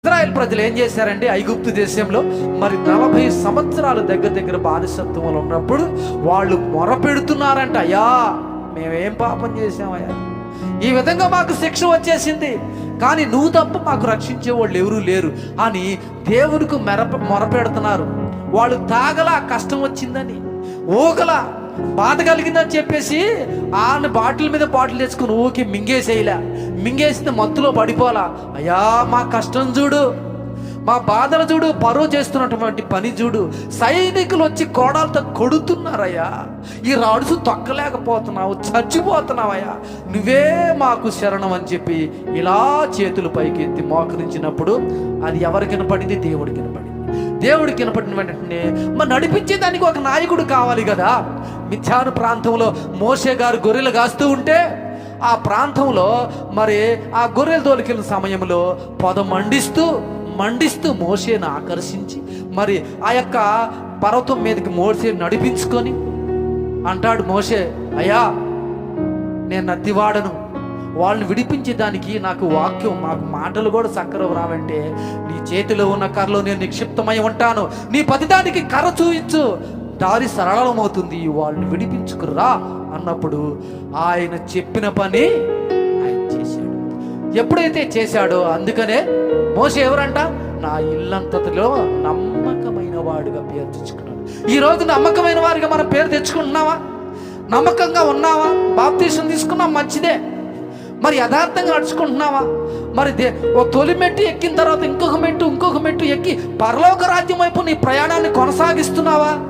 ఇశ్రాయేల్ ప్రజలు ఏం చేశారంటే ఐగుప్తు దేశంలో మరి 40 సంవత్సరాలు దగ్గర బానిసత్వంలో ఉన్నప్పుడు వాళ్ళు మొరపెడుతున్నారంట, అయ్యా మేమేం పాపం చేశామయ్యా, ఈ విధంగా మాకు శిక్ష వచ్చేసింది, కానీ నువ్వు తప్ప మాకు రక్షించే వాళ్ళు ఎవరూ లేరు అని దేవునికి మొరపెడుతున్నారు. వాళ్ళు తాగలా, కష్టం వచ్చిందని, ఊగలా, బాధ కలిగిందని చెప్పేసి ఆయన బాటిల్ మీద బాటిల్ తెచ్చుకుని ఊకి మింగేస్తే మత్తులో పడిపోలా. అయ్యా మా కష్టం చూడు, మా బాధలు చూడు, పరువు చేస్తున్నటువంటి పని చూడు, సైనికులు వచ్చి కోడాలతో కొడుతున్నారయ్యా, ఈ రాడుసు తొక్కలేకపోతున్నావు, చచ్చిపోతున్నావయ్యా, నువ్వే మాకు శరణం అని చెప్పి ఇలా చేతులు పైకి ఎత్తి మోకరించినప్పుడు అది ఎవరికి వినపడింది? దేవుడికి వినపడింది. దేవుడికి వినపడిన వెంటనే మరి నడిపించేదానికి ఒక నాయకుడు కావాలి కదా. మిథ్యాను ప్రాంతంలో మోషే గారు గొర్రెలు కాస్తూ ఉంటే ఆ ప్రాంతంలో మరి ఆ గొర్రెలు తోలికెళ్ళిన సమయంలో పొద మండిస్తూ మోషేను ఆకర్షించి మరి ఆ యొక్క పర్వతం మీదకి మోషే నడిపించుకొని అంటాడు మోషే, అయ్యా నేను నత్తివాడను, వాళ్ళని విడిపించేదానికి నాకు వాక్యం, మాకు మాటలు కూడా చక్కర రావంటే నీ చేతిలో ఉన్న కర్రలో నేను నిక్షిప్తమై ఉంటాను, నీ ప్రతిదానికి కర్ర చూయించు, దారి సరళమవుతుంది, వాళ్ళని విడిపించుకురా అన్నప్పుడు ఆయన చెప్పిన పని ఆయన చేశాడు. ఎప్పుడైతే చేశాడో అందుకనే మోషే ఎవరంట? నా ఇల్లంతటిలో నమ్మకమైన వాడుగా పేరు తెచ్చుకున్నాడు. ఈరోజు నమ్మకమైన వారిగా మనం పేరు తెచ్చుకుంటున్నావా? నమ్మకంగా ఉన్నావా? బాప్తీసం తీసుకున్నాం, మంచిదే. మరి యథార్థంగా నడుచుకుంటున్నావా? మరి ఓ తొలి మెట్టు ఎక్కిన తర్వాత ఇంకొక మెట్టు ఎక్కి పరలోక రాజ్యం వైపు నీ ప్రయాణాన్ని కొనసాగిస్తున్నావా?